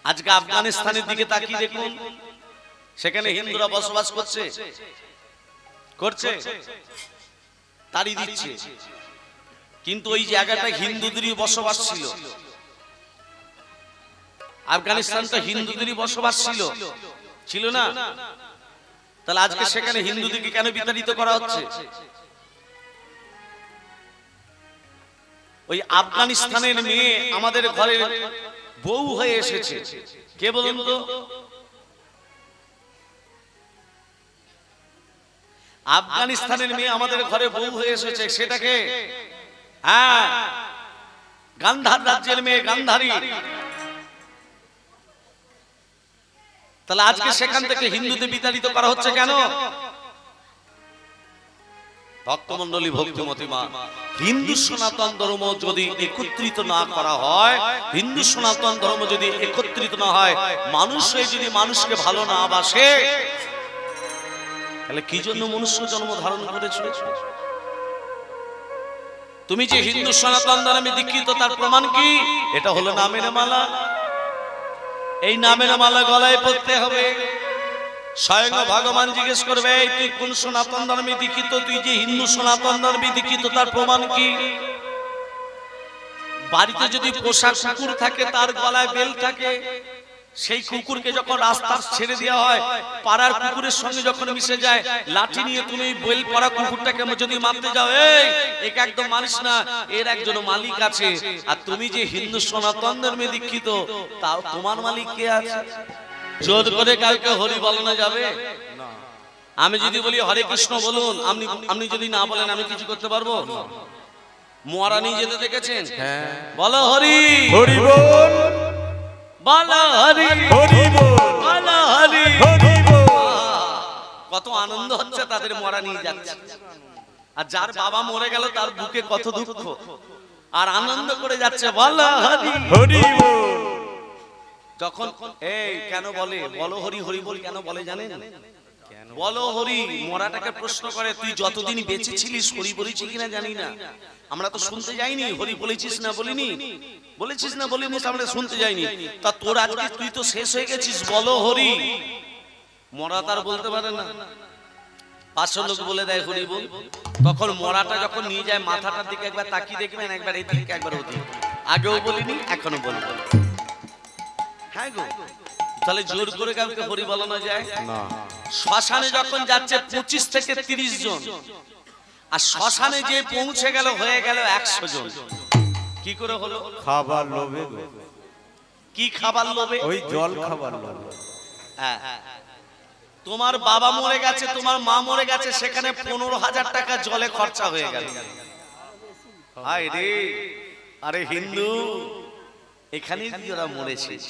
আজকে আফগানিস্তানের দিকে তাকিয়ে দেখুন, সেখানে হিন্দুরা বসবাস করছে করছে তাড়ি দিচ্ছে, কিন্তু ওই জায়গাটা হিন্দুদেরই বসবাস ছিল। আফগানিস্তানটা হিন্দুদেরই বসবাস ছিল, ছিল না? তাহলে আজকে সেখানে হিন্দুদেরকে কেন বিতাড়িত করা হচ্ছে? ওই আফগানিস্তানের মেয়ে আমাদের ঘরে বউ হয়ে এসেছে, কে বলুন তো? আফগানিস্তানের মেয়ে আমাদের ঘরে বউ হয়ে এসেছে, সেটাকে হ্যাঁ গান্ধার রাজ্যের মেয়ে, গান্ধারী। তাহলে আজকে সেখান থেকে হিন্দুদের বিতাড়িত করা হচ্ছে কেন? ভক্তমণ্ডলী, ভক্তিমতী মা, হিন্দু সনাতন ধর্ম যদি একত্রিত না করা হয়, হিন্দু সনাতন ধর্ম যদি একত্রিত না হয়, মানুষ যদি মানুষকে ভালো না বাসে, তাহলে কি জন্য মনুষ্য জন্ম ধারণ করেছে? তুমি যে হিন্দু সনাতন ধর্মে দীক্ষিত, তার প্রমাণ কি? এটা হলো নামের মালা। এই নামের মালা গলায় পড়তে হবে। স্বয়ং ভগবান জিজ্ঞেস করবে, তুই কোন সনাতন ধর্মে দীক্ষিত? তুই যে হিন্দু সনাতন ধর্মে দীক্ষিত, তার প্রমাণ কি? বাড়িতে যদি পোষা কুকুর থাকে, তার গলায় বেল থাকে, সেই কুকুরকে যখন রাস্তা ছেড়ে দেওয়া হয়, পাড়ার কুকুরের সঙ্গে যখন মিশে যায়, লাঠি নিয়ে তুমি বেল পড়া কুকুরটাকে যদি মারতে যাও, এই একে একদম মানিস না, এর একজন মালিক আছে। আর তুমি যে হিন্দু সনাতন ধর্মে দীক্ষিত, তাও তোমার মালিক কে আছে? জোর করে কাউকে হরি বলানো যাবে না। আমি যদি বলি হরে কৃষ্ণ বলুন, আপনি যদি না বলেন আমি কিছু করতে পারবো? মহারানী যেতে দেখেছেন? বলো হরি হরি বল, বলো হরি হরি বল, বলো হরি হরি বল। কত আনন্দ হচ্ছে, তাদের মরা নিয়ে যাচ্ছে। আর যার বাবা মরে গেল, তার বুকে কত দুঃখ, আর আনন্দ করে যাচ্ছে, বলো হরি হরি বল। যখন এই কেন বলে বলো হরি হরি বল, কেন বলে জানেন? বলো হরি, মরাটাকে প্রশ্ন করে, তুই যতদিন বেঁচে ছিলিস হরি বলেছিস কিনা জানি না, আমরা তো শুনতে যাইনি। হরি বলেছিস না বলিনি? বলেছিস না বলিনি, আমরা শুনতে যাইনি। তা তোর আজকে তুই তো শেষ হয়ে গেছিস, বলো হরি। মরা তার বলতে পারে না, 500 লোক বলে দেয় হরি বল। তখন মরাটা যখন নিয়ে যায়, মাথাটার দিকে একবার তাকিয়ে দেখবেন, একবার এদিকে একবার ওদিকে। আগেও বলিনি, এখনো বলবো। হ্যাঁ গো, তাহলে জোর করে কাউকে হরি বলানো যায় না। শ্মশানে যখন যাচ্ছে 25 থেকে 30 জন, আর শ্মশানে যে পৌঁছে গেল হয়ে গেল 100 জন। কি করে হলো? খাবার লোভে। কি খাবার লোভে? ওই জল খাবার লোভে। হ্যাঁ, তোমার বাবা মরে গেছে, তোমার মা মরে গেছে, সেখানে 15,000 টাকা জলে খরচা হয়ে গেল। আয় রে, আরে হিন্দু, এখানেই ওরা মরেছিস,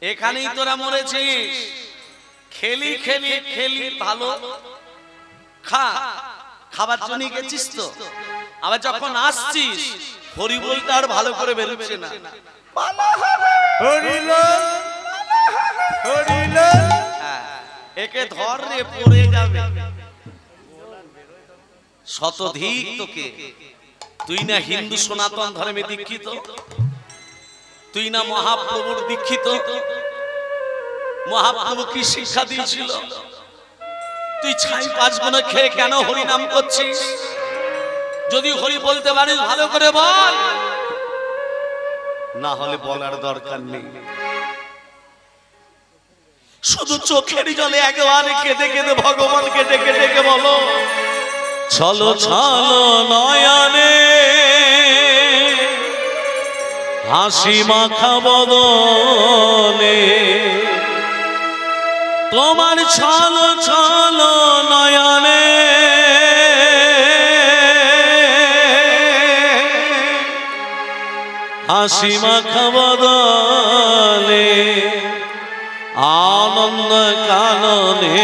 এখানেই তোরা মরেছিস। খেলি খেলি খেলি ভালো খাবার জন্য গেছিস তো, আবার যখন আসছিস হরি বলতে আর ভালো করে বেরোচ্ছে না। একে ধর রে, পড়ে যাবে শতধিক তোকে। তুই না হিন্দু সনাতন ধর্মে দীক্ষিত, তুই না মহাপ্রভুর দীক্ষিত। মহাপ্রভু কি শিক্ষা দিয়েছিল? তুই ছাই 5 গুণ খেয়ে কেন হরি নাম করছিস? যদি হরি বলতে পারিস ভালো করে বল, না হলে বলার দরকার নেই। শুধু চোখের জলে একবার কেঁদে কেঁদে ভগবানকে ডেকে ডেকে বলো, চলো চলো নয়নে হাসি মাখা বদনে, তোমার ছলো ছলো নয়নে হাসি মাখা বদনে, আনন্দ কাননে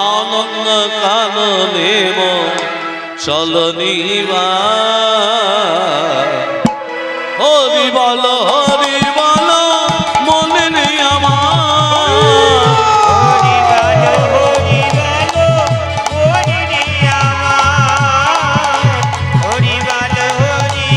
আনন্দ কাননে চলো নিবা। হরি বলো হরি বলো, মনে নেই আমার। হরি বলো হরি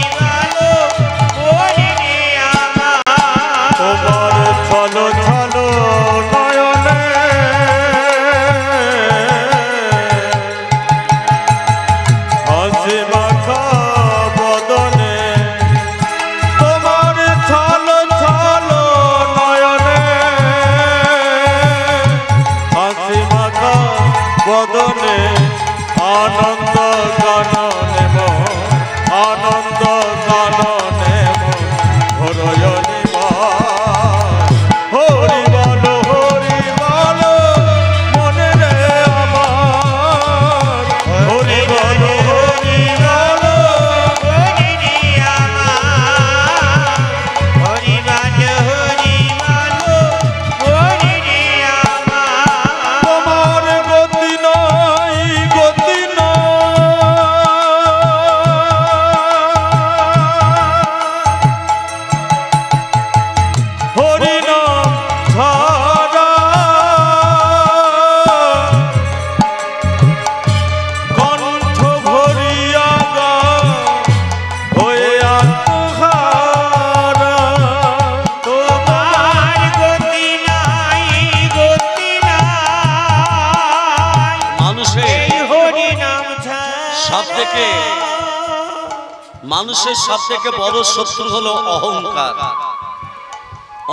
মানুষের সবথেকে বড় শত্রু হলো অহংকার।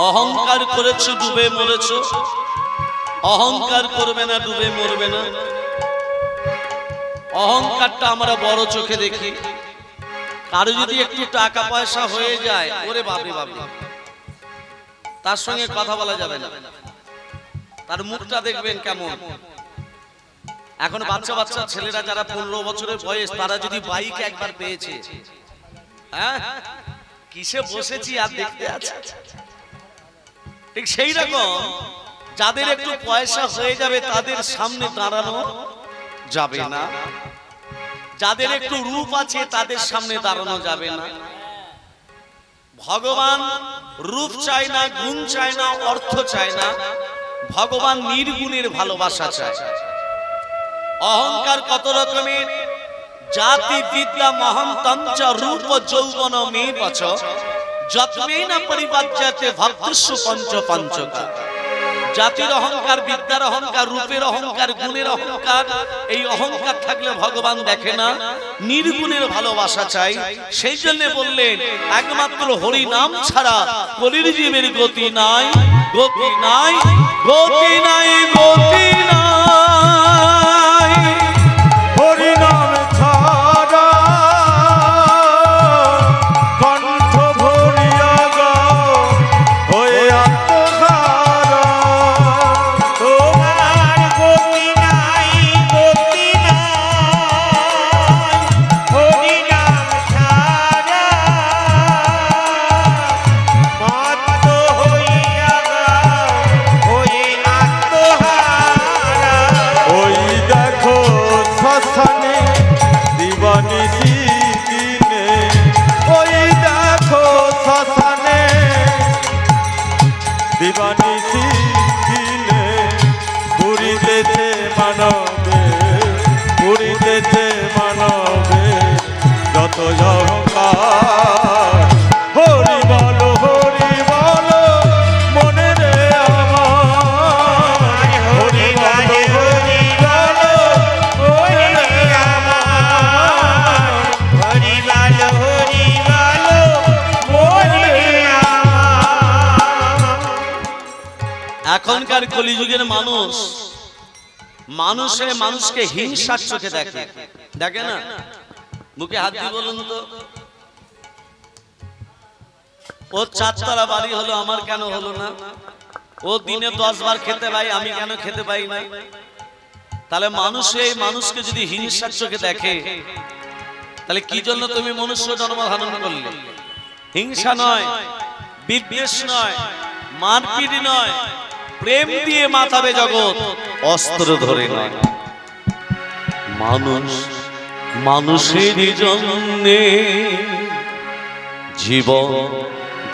অহংকার করেছো ডুবে মরেছো, অহংকার করবে না ডুবে মরবে না। অহংকারটা আমরা বড় চোখে দেখি। কারো যদি একটু টাকা পয়সা হয়ে যায়, ওরে বাপরে বাপ, তার সঙ্গে কথা বলা যাবে না, তার মুখটা দেখবেন কেমন। এখন বাচ্চা বাচ্চা ছেলেরা যারা 15 বছরের বয়স, তারা যদি বাইক একবার পেয়েছে, হ্যাঁ কিসে বসেছি আর দেখতে আছে। ঠিক সেই রকম যাদের একটু পয়সা হয়ে যাবে তাদের সামনে দাঁড়ানো যাবে না, যাদের একটু রূপ আছে তাদের সামনে দাঁড়ানো যাবে না। ভগবান রূপ চায় না, গুণ চায় না, অর্থ চায় না, ভগবান নির্গুণের ভালোবাসা চায়। অহংকার কত রকমের, জাতি বিদ্যা মহন্তঞ্চ রূপ যৌবন মেবচ যত্মেন পরিবাজ্যতে ভক্তস্য পঞ্চ পঞ্চকা। জাতির অহংকার, বিদ্যার অহংকার, রূপের অহংকার, গুণের অহংকার, এই অহংকার থাকলে ভগবান দেখে না, নির্গুণের ভালোবাসা চাই। সেই জন্য বললেন একমাত্র হরি নাম ছাড়া কলির জীবের গতি নাই, গতি নাই, গতি নাই, গতি নাই। হরি নাম ছাড়া কণ্ঠ ভরিয়া গাও হয়ে আত্মহারা। তোমার গতি নাই, গতি নাই, হরি নাম ছাড়া মত্ত হইয়া গাও হয়ে আত্মহারা। ওই দেখো শ্মশানে দিবানিশি দিনে, ওই দেখো শ্মশানে দিবানিশি দিনে পুরিতেছে মানবে, পুরিতেছে মানবে যত অহংকার। হরি বলো, হরি বলো মনে রে আমার, হরি বলো, হরি বলো মনে রে আমার, হরি বলো, হরি বলো মনে রে আমার। এখনকার কলিযুগের মানুষ, মানুষকে হিংসার চোখে দেখে, দেখে না? মুখে হাত দিয়ে বলুন তো, ও 4 তলা বাড়ি হলো, আমার কেন হলো না? ও দিনে 10 বার খেতে পাই, আমি কেন খেতে পাই না? তাহলে মানুষকে যদি হিংসার চোখে দেখে, তাহলে কি জন্য তুমি মনুষ্য জন্ম ধারণ করলে? হিংসা নয়, বিদ্বেষ নয়, মারপিট নয়, প্রেম দিয়ে মাথাবে জগৎ, অস্ত্র ধরে নয়। মানুষ মানুষের জন্যে,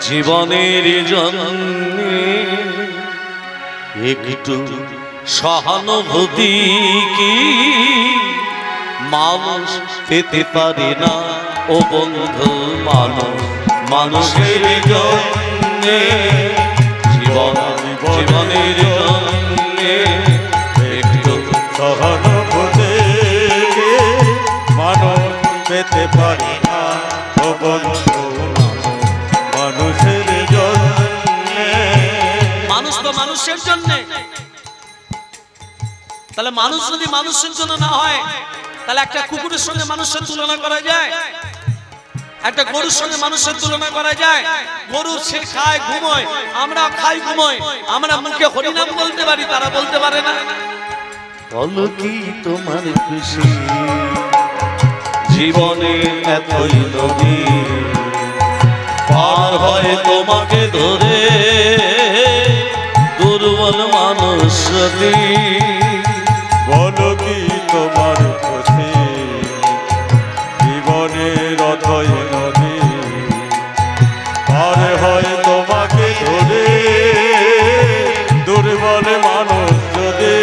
জীবনের জন্যে একটু সহানুভূতি কি মানুষ পেতে পারে না ও বন্ধু? মানুষের জন্যে, জীবনের জন্যে একটু সহানুভূতি মানুষ পেতে পারে না ও বন্ধু, মানুষের জন্যে। মানুষ তো মানুষের জন্যে। তাহলে মানুষ যদি মানুষের জন্য না হয়, তাহলে একটা কুকুরের সঙ্গে মানুষের তুলনা করা যায়? একটা গরুর সঙ্গে মানুষের তুলনা করা যায়? গরু সে খায় ঘুমোয়, আমরা খাই ঘুমোয়, আমরা মুখে হরিনাম বলতে পারি, তারা বলতে পারে না। বলো কি তোমার খুশি জীবনে এতই নদী পার হয় তোমাকে ধরে দুর্বল মানুষ। বলো কি তোমার খুশি জীবনের অথই নদী পার হয় তোমাকে ধরে দুর্বল মানুষ যদি।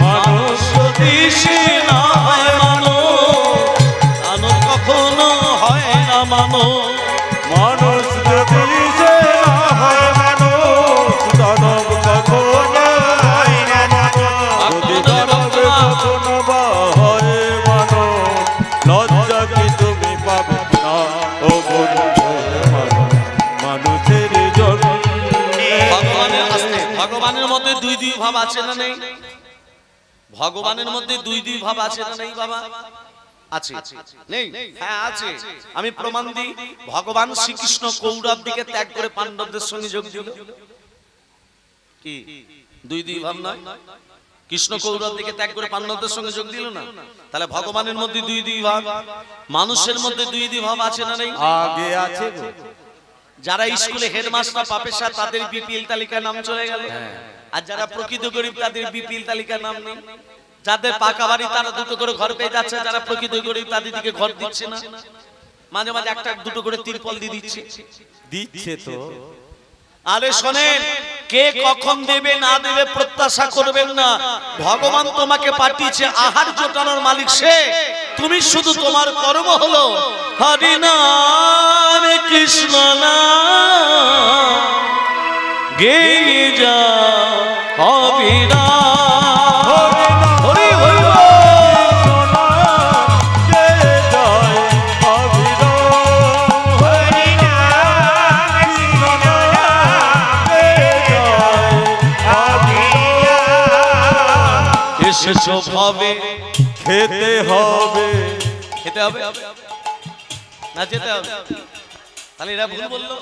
মানুষ যদি সে না হয় মানুষ, কখনো হয় না মানুষ। মানুষ যদি সে না হয় মানুষ, দানব কখনো হয় না মানুষ। যদি দানব কখনো বা হয় মানুষ, লজ্জা কি তুমি দুই দুই ভাব আছে না নেই? ভগবানের মধ্যে দুই দুই ভাব আছে না নেই বাবা? আছে নেই? হ্যাঁ আছে। আমি প্রমাণ দিই। ভগবান শ্রীকৃষ্ণ কৌরব দিকে ত্যাগ করে পাণ্ডবদের সঙ্গে যোগ দিল। কি দুই দুই ভাব নয়? কৃষ্ণ কৌরব দিকে ত্যাগ করে পাণ্ডবদের সঙ্গে যোগ দিল না? তাহলে ভগবানের মধ্যে দুই দুই ভাব, মানুষের মধ্যে দুই দুই ভাব আছে না নেই? আগে আছে গো। যারা স্কুলে হেডমাস্টার প্রফেসর তাদের বিপিএল তালিকায় নাম চলে গেল, আর যারা প্রকৃত গরিব তাদের বিপিএল তালিকায় নাম নেই। যাদের পাকা বাড়ি তারা দুটো করে ঘর পেয়ে যাচ্ছে, যারা প্রকৃত গরিব তাদের দিকে ঘর দিচ্ছে না, মাঝে মাঝে একটা দুটো করে তিরপল দিয়ে দিচ্ছে। দিচ্ছে তো। আরে শোনেন, কে কখন দেবে না দেবে প্রত্যাশা করবেন না। ভগবান তোমাকে পাঠিয়েছে, আহার জোটানোর মালিক সে। তুমি শুধু তোমার কর্ম হলো হরি নাম কৃষ্ণ নাম গেয়ে যা অবিরাম। হরি হরি এসেছো ভাবে খেতে হবে। খেতে হবে না যেতে হবে? তাহলে এরা ভুল বললো।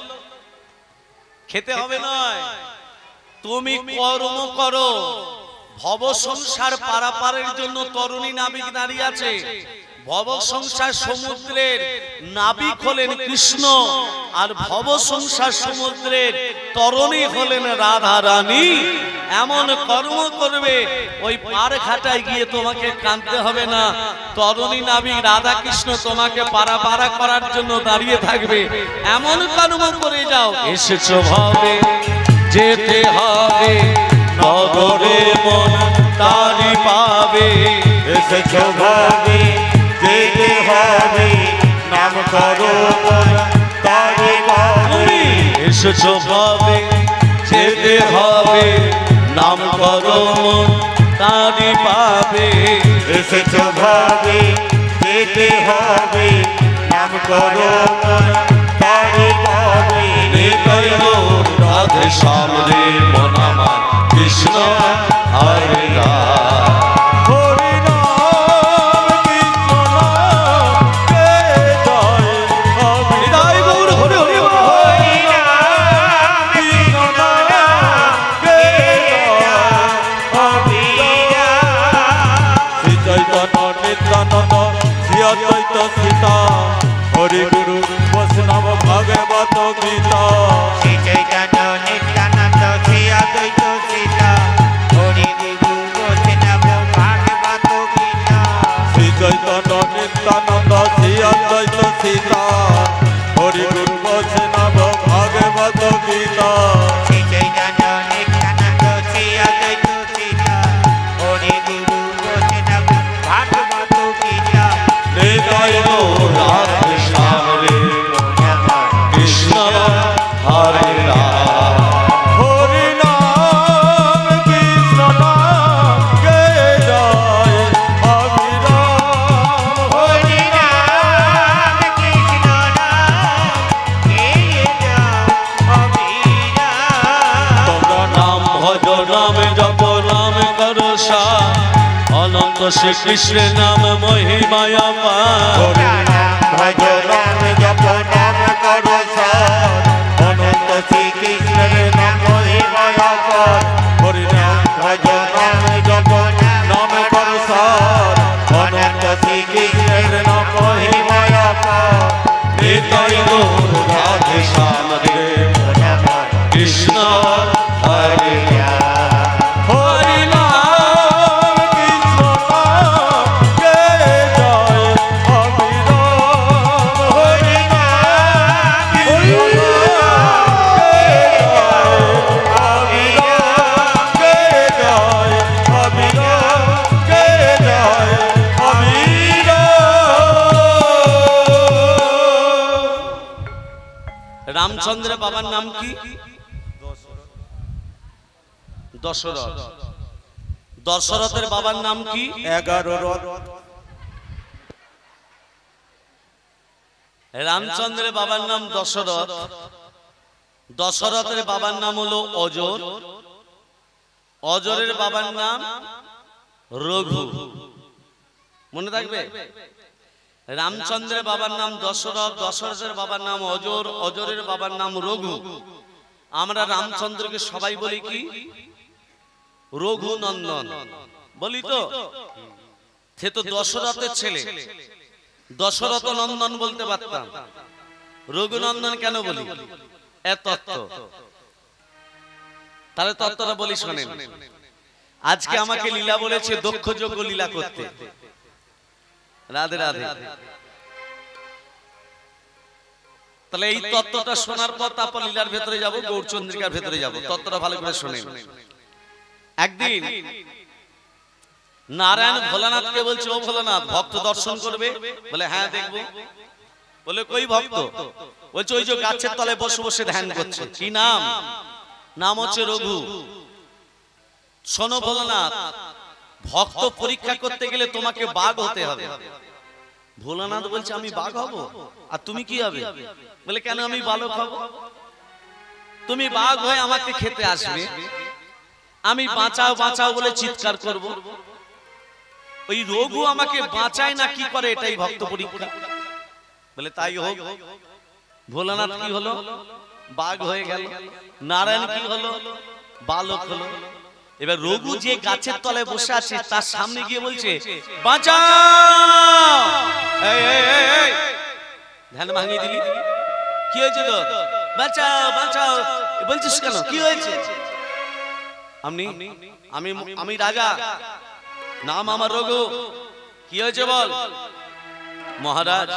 খেতে হবে নয়, তুমি কর্ম করো। ভব সংসার পারাপারের জন্য তরুণী নাবিক দাঁড়িয়ে আছে। ভব সংসার সমুদ্রের নাবিক হলেন কৃষ্ণ, আর ভব সংসার সমুদ্রের তরুণী হলেন রাধা রানী। এমন কর্ম করবে ওই পার ঘাটায় গিয়ে তোমাকে কাঁদতে হবে না। তরুণী নাবিক রাধা কৃষ্ণ তোমাকে পারাপারা করার জন্য দাঁড়িয়ে থাকবে। এমন কর্ম করে যাও। এসেছো ভাবে যেতে হবে, নগরে মন তারি পাবে। এসেছো ভাবে যেতে হবে, নাম করো তারি পাবে। এসেছো ভাবে যেতে হবে, নাম করো তারি পাবে। এসেছো ভাবে যেতে হবে, নাম করো তারি পাবে। রাধে সামনে মন আমার কৃষ্ণ হরে রাম। হরি নাম কৃষ্ণ নাম কে জয় হৃদয় গৌর হরি হরি হরি নাম কৃষ্ণ নাম কে জয় শ্রী চৈতন্য নিত্যানন্দ শ্রী অদ্বৈত সীতা হরি গুরু বৈষ্ণব ভাগবত গীতা। শ্রী চৈতন্য নিত্যানন্দ শ্রী অদ্বৈত সীতা হরি গুরু বৈষ্ণব ভাগবত গীতা। শ্রী চৈতন্য নিত্যানন্দ শ্রী অদ্বৈত সীতা হরি গুরু বৈষ্ণব ভাগবত গীতা। শ্রী চৈতন্য নিত্যানন্দ শ্রী অদ্বৈত সীতা হরি গুরু বৈষ্ণব ভাগবত গীতা। হৃদয় গৌর রাধে সামনে কৃষ্ণ হরে রাম। হরি নাম কৃষ্ণ নাম কে জয় অবিরাম। হরি নাম কৃষ্ণ নাম কে জয় অবিরাম। তোমরা নাম ভজ নাম জপ নাম করো সার, অনন্ত শ্রীকৃষ্ণের নাম মহিমায়া পার। ভজ রাম জপ নাম করো সার, অনন্ত শ্রীকৃষ্ণের নাম মহিমায়া পার। হরি নাম ভজ নাম জপ নাম করো সার, অনন্ত শ্রীকৃষ্ণের নাম মহিমায়া পার। হৃদয় গৌর রাধে সামনে কৃষ্ণ হরে রাম। হরি নাম কৃষ্ণ নাম কে জয় অবিরাম। হরি নাম কৃষ্ণ নাম কে জয় অবিরাম। কে জয় অবিরাম। রামচন্দ্র বাবার নাম কি? দশরথ। দশরথের বাবার নাম কি? 11 রথ। রামচন্দ্রের বাবার নাম দশরথ। দশরথের বাবার নাম হলো অযোর। অজরের বাবার নাম রঘু, মনে থাকবে। রামচন্দ্রের বাবার নাম দশরথ, দশরথের বাবার নাম অজর, অজরের বাবার নাম রঘু। আমরা রামচন্দ্রকে সবাই বলি কি রঘু নন্দন বলি তো। সে তো দশরথের ছেলে, দশরথ নন্দন বলতে পারতাম, রঘুনন্দন কেন বলি? এত তত্ত্ব। তাহলে তত্ত্বটা বলি শোনেন। আজকে আমাকে লীলা বলেছে দক্ষ যোগ্য লীলা করতে। রাধে রাধে। তাহলে এই তত্ত্বটা শোনার পর তারপর লীলার ভেতরে যাব, গৌরচন্দ্রিকার ভেতরে যাব। তত্ত্বটা ভালো করে শোনেন। একদিন নারায়ণ ভোলানাথকে বলছে, ও ভোলানাথ ভক্ত দর্শন করবে? বলে হ্যাঁ দেখবো। বলে কই ভক্ত? বলছে ওই যে গাছের তলায় বসে বসে ধ্যান করছে। কি নাম? নাম হচ্ছে রঘু। শোনো ভোলানাথ, ভক্ত পরীক্ষা করতে গেলে তোমাকে বাঘ হতে হবে। ভোলানাথ বলছে আমি বাঘ হব আর তুমি কি হবে? বলে কেন, আমি বালক হব। তুমি বাঘ হয়ে আমাকে খেতে আসবে, আমি বাঁচাও বাঁচাও বলে চিৎকার করব। ওই রঘু আমাকে বাঁচায় না কি করে, এটাই ভক্ত পরীক্ষা। বলে তাই হোক। ভোলানাথ কি হলো? বাঘ হয়ে গেল। নারায়ণ কি হলো? বালক হলো। এবার রঘু যে গাছের তলায় বসে আছে তার সামনে গিয়ে বলছে বাঁচাও। এই এই এই ধ্যান ভাঙিয়ে দিলি, কি হয়েছে তোর? বাঁচাও বাঁচাও বলছিস কেন? কি হয়েছে? আমি আমি আমি রাজা, নাম আমার রঘু। কি হয়েছে বল? মহারাজ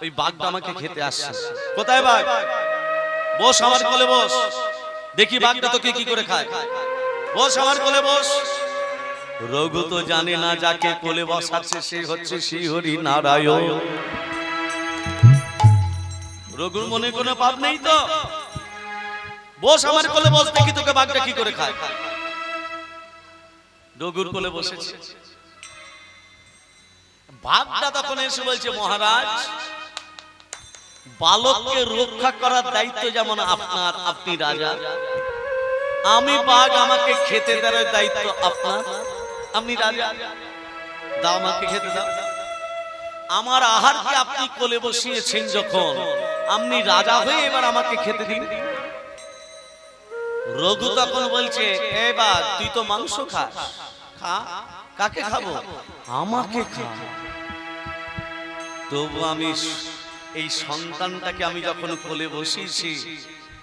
ওই বাঘটা আমাকে খেতে আসছে। কোথায় বাঘ? বস আমার কোলে বস, দেখি বাঘটা তোকে কি করে খায়। বস আমার কোলে বস। রঘু তো জানে না যাকে কোলে বসাচ্ছে সে হচ্ছে শ্রীহরি নারায়ণ। রঘুর মনে কোনো পাপ নেই তো। বস আমার কোলে বস, দেখি তোকে বাঘটা কি করে খায়। রঘুর কোলে বসেছে। বাঘটা তখন এসে বলছে মহারাজ, বালককে রক্ষা করার দায়িত্ব যেমন আপনার, আপনি রাজা, আমি বাঘ, আমাকে খেতে দেওয়ার দায়িত্ব আপনার, আপনি রাজা, দাও আমাকে খেতে দাও। আমার আহারকে আপনি কোলে বসিয়েছেন যখন, আপনি রাজা হয়ে এবার আমাকে খেতে দিন। রঘু তখন বলছে এই বাঘ তুই তো মাংস খাস, খা। কাকে খাবো? আমাকে খা। তবু আমি এই সন্তানটাকে আমি যখন কোলে বসিয়েছি,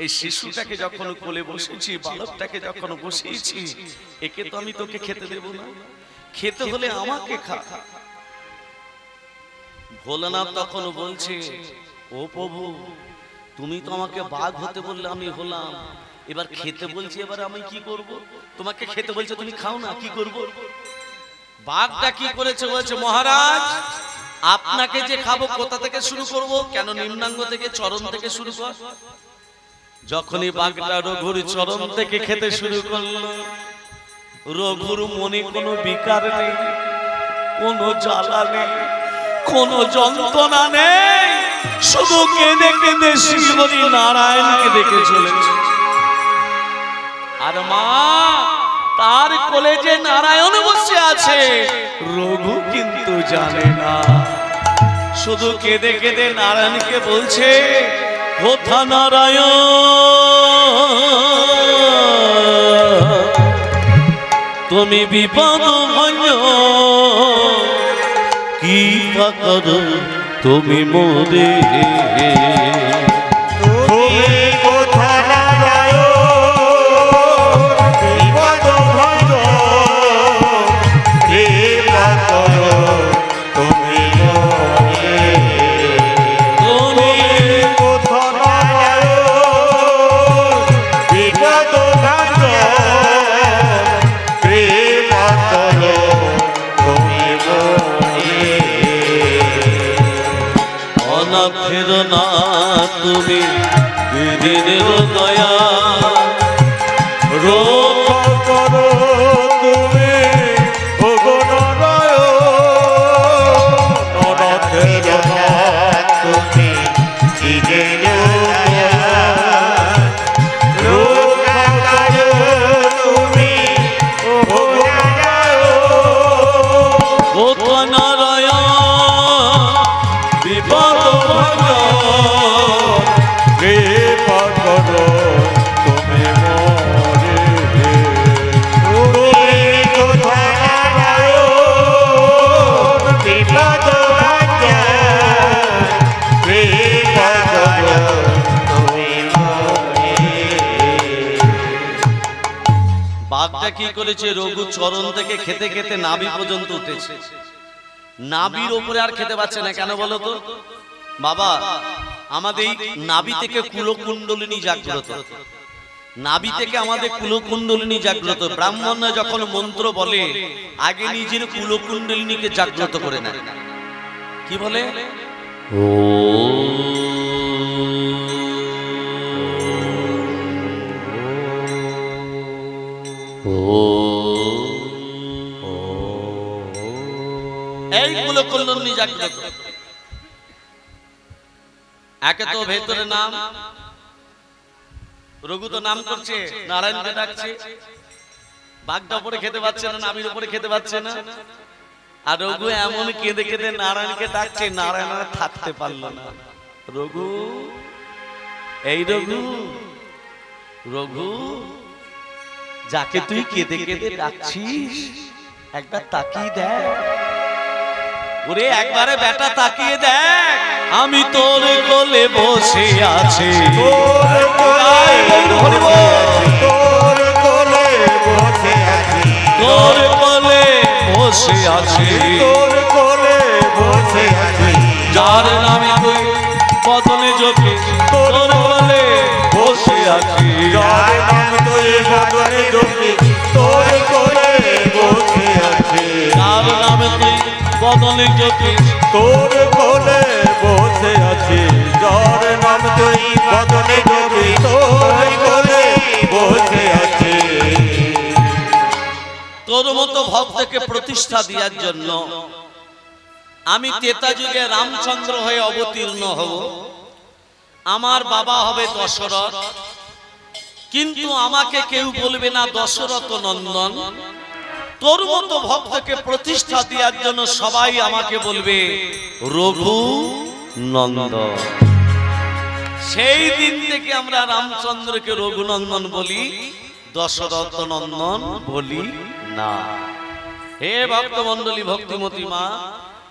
এই শিশুটাকে যখন কোলে বসেছি, বালকটাকে যখন বসিয়েছি, একে তো আমি তোকে খেতে দেব না। খেতে হলে আমাকে খা। ভোলানাথ তখন বলছে ও প্রভু, তুমি তো আমাকে বাঘ হতে বললে আমি হলাম, এবার খেতে বলছি, এবার আমি কি করব? তোমাকে খেতে বলছে তুমি খাও না, কি করব? বাঘটা কি করেছে? বলছে মহারাজ আপনাকে যে খাবো কোথা থেকে শুরু করব? কেন নিম্নাঙ্গ থেকে, চরণ থেকে শুরু কর। যখনই বাঘটা রঘুর চরণ থেকে খেতে শুরু করলো, রঘুর মনে কোনো বিকার নেই, কোনো জ্বালা নেই, কোনো যন্ত্রণা নেই, শুধু কেঁদে কেঁদে শ্রীহরি নারায়ণকে দেখে চলেছে। আর মা তার কোলে যে নারায়ণ বসে আছে, রঘু কিন্তু জানে না। শুধু কেঁদে কেঁদে নারায়ণকে বলছে কোথা নারায়ণ, তুমি বিপদ ভঞ্জ কি করো তুমি মোরে। ফেরো না তুমি দিনের দয়া, রক্ষা করো তুমি ওগো নারায়ণ, ফেরো না তুমি দিনের দয়া, রক্ষা করো তুমি বাঘটা কি করেছে, রঘু চরণ থেকে খেতে খেতে নাভি পর্যন্ত উঠেছে, নাভির ওপরে আর খেতে পাচ্ছে না। কেন বলো তো বাবা? আমাদের নাভি থেকে কুলকুণ্ডলিনী জাগ্রত, নাভি থেকে আমাদের কুলকুণ্ডলিনী জাগ্রত। ব্রাহ্মণরা যখন মন্ত্র বলে আগে নিজের কুলকুণ্ডলিনীকে জাগ্রত করে নেয়। কি বলে? ও এই কুলকুণ্ডলিনী জাগ্রত। একে তো ভেতরে নাম, রঘু তো নাম করছে, নারায়ণকে ডাকছে, বাঘটা উপরে খেতে পাচ্ছে না, নাভির উপরে খেতে পাচ্ছে না, আর রঘু এমন কেঁদে কেঁদে নারায়ণকে ডাকছে, নারায়ণ আর থাকতে পারলো না। রঘু, এই রঘু, রঘু, যাকে তুই কেঁদে কেঁদে ডাকছিস একবার তাকিয়ে দেখ, ওরে একবারে বেটা তাকিয়ে দেখ, আমি তোর কোলে বসে আছি, তোর কোলে বসে আছি, তোর কোলে বসে আছি, তোর কোলে বসে আছি, যার নামে তুই বদনে জপি, তোর কোলে বসে আছি, যার নাম তুই বদনে জপি, তোর কোলে বসে আছি, যার নামে তুই বদনে জপি, তোর কোলে বসে আছি, যার নাম তুই বদনে জপি, তোর কোলে বসে আছি। তোর মতো ভক্তকে প্রতিষ্ঠা দেওয়ার জন্য আমি ত্রেতা যুগে রামচন্দ্র হয়ে অবতীর্ণ হব। আমার বাবা হবে দশরথ, কিন্তু আমাকে কেউ বলবে না দশরথ নন্দন। তোর মতো ভক্তকে প্রতিষ্ঠা দেওয়ার জন্য সবাই আমাকে বলবে রঘু নন্দন। সেই দিন থেকে আমরা রামচন্দ্রকে রঘুনন্দন বলি, দশরথ নন্দন বলি না। হে ভক্ত মন্ডলী, ভক্তিমতী মা,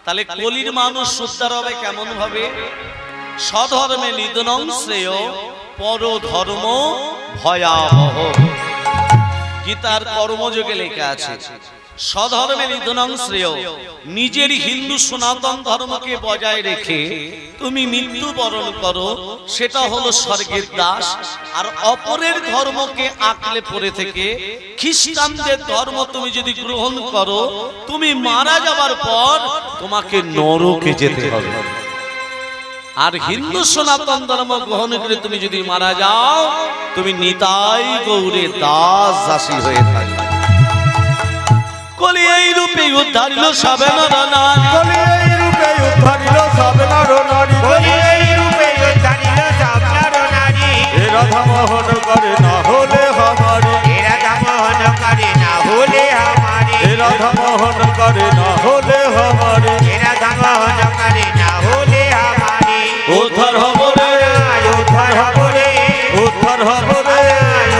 তাহলে কলির মানুষ উদ্ধার হবে কেমন ভাবে? স্বধর্মে নিধনং শ্রেয়, পরধর্ম ভয়াবহ। গীতার কর্মযোগে লেখা আছে স্বধর্মে নিধনং শ্রেয়, নিজের হিন্দু সনাতন ধর্মকে বজায় রেখে তুমি মৃত্যু বরণ করো, সেটা হলো স্বর্গের দাস। আর অপরের ধর্মকে আঁকলে পড়ে থেকে খ্রিস্টানদের ধর্ম তুমি যদি গ্রহণ করো, তুমি মারা যাবার পর তোমাকে নরকে যেতে হবে। আর হিন্দু সনাতন ধর্ম গ্রহণ করে তুমি যদি মারা যাও, তুমি নিতাই গৌরে দাস দাসী হয়ে থাকবে। কলি এই রূপে উদ্ধারিল সবে নর নারী, কলি এই রূপে উদ্ধারিল সব নর নারী, কলি এই রূপে উদ্ধারিল সব নর নারী, এ রাধা মোহন করে না হলে হমারি, এ রাধা মোহন করে না হলে হমারি, এ রাধা মোহন করে না হলে হমারি, এ রাধা মোহন করে না হলে হমারি। উদ্ধার হব রে, উদ্ধার হব রে, উদ্ধার হব রে,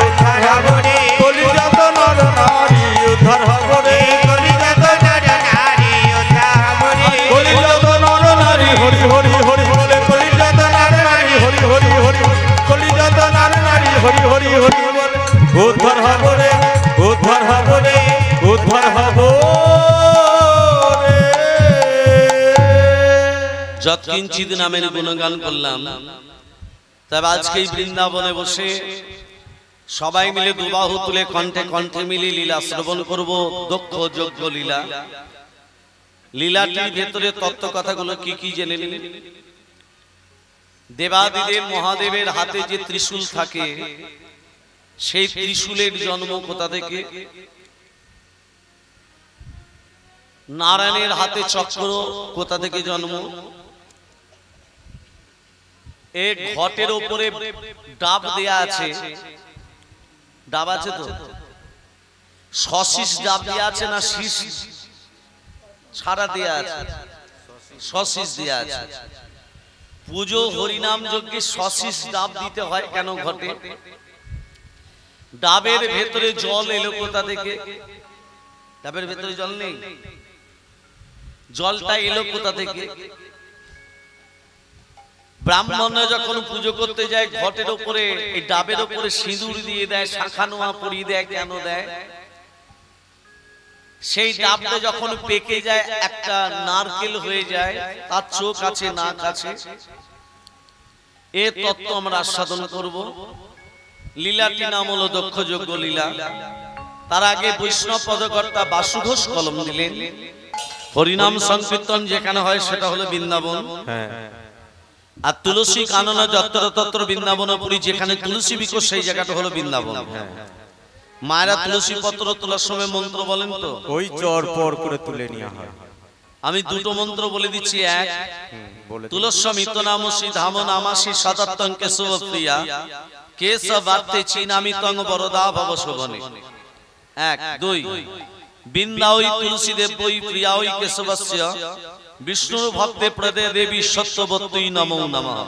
উদ্ধার হব রে, কলিজাত নর নারী উদ্ধার হব রে, কলিজাত নর নারী উদ্ধার হব রে, কলিজাত নর নারী হরি হরি হরি বলে, কলিজাত নর নারী হরি হরি হরি, কলিজাত নর নারী হরি হরি হরি বলে, উদ্ধার হব রে, উদ্ধার হব রে, উদ্ধার হব রে। যৎকিঞ্চিৎ নামের গুণগান করলাম। তবে আজকে এই বৃন্দাবনে বসে সবাই মিলে দুবাহু তুলে কণ্ঠে কণ্ঠে মিলে লীলা শ্রবণ করব, দক্ষ যোগ্য লীলা। লীলাটির ভেতরে তত্ত্ব কথাগুলো কি কি জেনে নিন। দেবাদিদেব মহাদেবের হাতে যে ত্রিশূল থাকে, সেই ত্রিশূলের জন্ম কোথা থেকে? নারায়ণের হাতে চক্র কোথা থেকে জন্ম? এক ঘটের উপরে ডাব দেয়া আছে, ডাব আছে তো, সশিস ডাব দেয়া আছে না শীষ ছাড়া দেয়া আছে? সশিস দেয়া আছে। পুজো হরিনাম যজ্ঞে সশিস ডাব দিতে হয় কেন ঘটে? ডাবের ভেতরে জল এলো কোথা থেকে? ডাবের ভেতরে জল নেই, জলটা এলো কোথা থেকে? ব্রাহ্মণরা যখন পুজো করতে যায় ঘটের উপরে, এই ডাবের উপরে সিঁদুর দিয়ে দেয়, শাখা নোয়া পরিয়ে দেয়। কেন দেয়? সেই ডাবটা যখন পেকে যায় একটা নারকেল হয়ে যায়, তার চোখ আছে নাক আছে। এ তত্ত্ব আমরা আস্বাদন করব। লীলাটি নাম হলো দক্ষযজ্ঞ লীলা। তার আগে বৈষ্ণব পদকর্তা বাসুঘোষ কলম দিলেন। হরিনাম সংকীর্তন যেখানে হয় সেটা হলো বৃন্দাবন, আর তুলসী কাননা যত্র তত্র বৃন্দাবনপুরী, যেখানে তুলসী বিকোষ সেই জায়গাটা হলো বৃন্দাবন। মায়েরা তুলসী পত্র তোলার সময় মন্ত্র বলেন তো, ওই চর পর করে তুলে নেওয়া হয়। আমি দুটো মন্ত্র বলে দিচ্ছি। এক, তুলস্যমিত নামসি ধাম নামাসি সদত্তং কেশব প্রিয়া কেশবার্তে চিনামিতং বরদা ভব শোভনে। এক। দুই, বৃন্দাওই তুলসী দেবই প্রিয়াওই কেশবস্য বিষ্ণুর ভক্তে প্রদে দেবী সত্যবত্যই নমো নমঃ।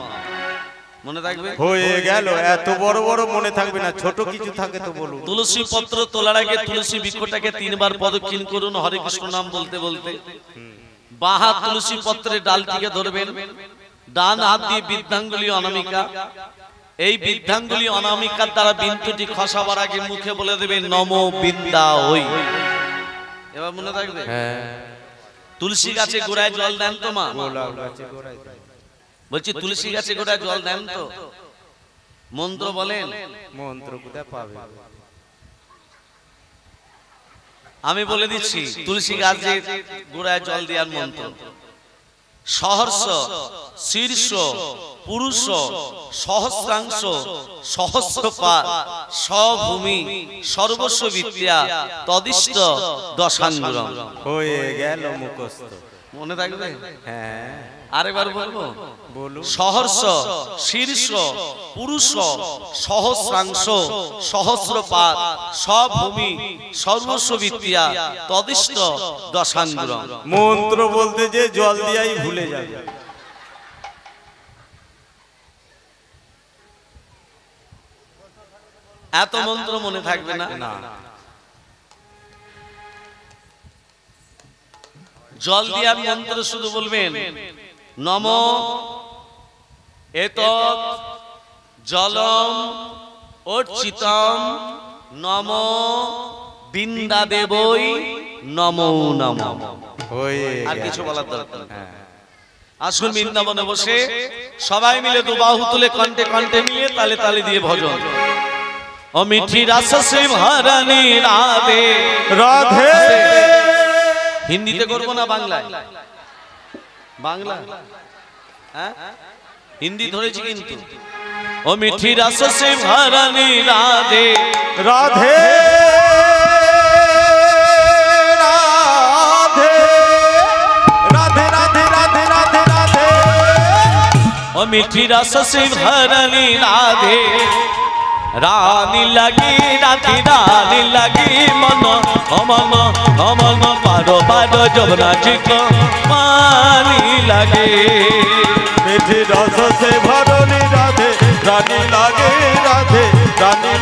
মনে থাকবে? হয়ে গেল। এত বড় বড় মনে থাকবে না, ছোট কিছু থাকে তো বলুন। তুলসী পত্র তোলার আগে তুলসী বৃক্ষটাকে 3 বার প্রদক্ষিণ করুন হরে কৃষ্ণ নাম বলতে বলতে। বাঁ হাত তুলসী পত্রের ডালটিকে ধরবেন, ডান হাত দিয়ে বৃদ্ধাঙ্গুলি অনামিকা। এই বৃদ্ধাঙ্গুলি অনামিকার দ্বারা বিন্দুটি খসাবার আগে মুখে বলে দেবেন নমো বৃন্দাওই। এবার মনে থাকবে? তুলসী গাছে গোড়ায় জল দেন তো মা? বলছি তুলসী গাছে গোড়ায় জল দেন তো? মন্ত্র বলেন। মন্ত্র কোথায় পাবে? আমি বলে দিচ্ছি তুলসী গাছে গোড়ায় জল দেওয়ার মন্ত্র। সহস্র শীর্ষ পুরুষ সহস্রাংশ সহস্রপাত স্বভূমি সর্বস্ব বিদ্যা তদিষ্ট দশাঙ্গুরম। হয়ে গেল মুখস্থ। মনে থাকবে? হ্যাঁ, আরেকবার বলবো? বলুন। সহস্র শীর্ষ পুরুষ সহস্রাংশ সহস্রপাত স্বভূমি সর্বস্ব বিদ্যা তদিষ্ট দশাঙ্গুরম। মন্ত্র বলতে যে জল দিয়াই ভুলে যাবে। এত মন্ত্র মনে থাকবে না। জল দিয়ার মন্ত্র শুধু বলবেন নম এতৎ জলম অর্চিতম নম বৃন্দাদেবৈ নমো নমঃ। আর কিছু বলার দরকার নেই। আসুন বৃন্দাবনে বসে সবাই মিলে দুবাহু তুলে কণ্ঠে কণ্ঠে মিলিয়ে তালে তালে দিয়ে ভজন। ও মিঠি রাস সে ভরণী রাধে রাধে। হিন্দিতে করবো না বাংলায়? বাংলা, হ্যাঁ হিন্দি ধরেছি কিন্তু। ও মিঠি রাস সে ভরণী রাধে রাধে রাধে রাধে রাধে রাধে রাধে। ও মিঠি রাস সে ভরণী রাধে রানী লাগি রাধি রানী লাগি মন অমন অমন পারো পারো যমুনা চিক পানি লাগে। মিঠি রস সে ভরণী রাধে রানী লাগে রাধে রানী।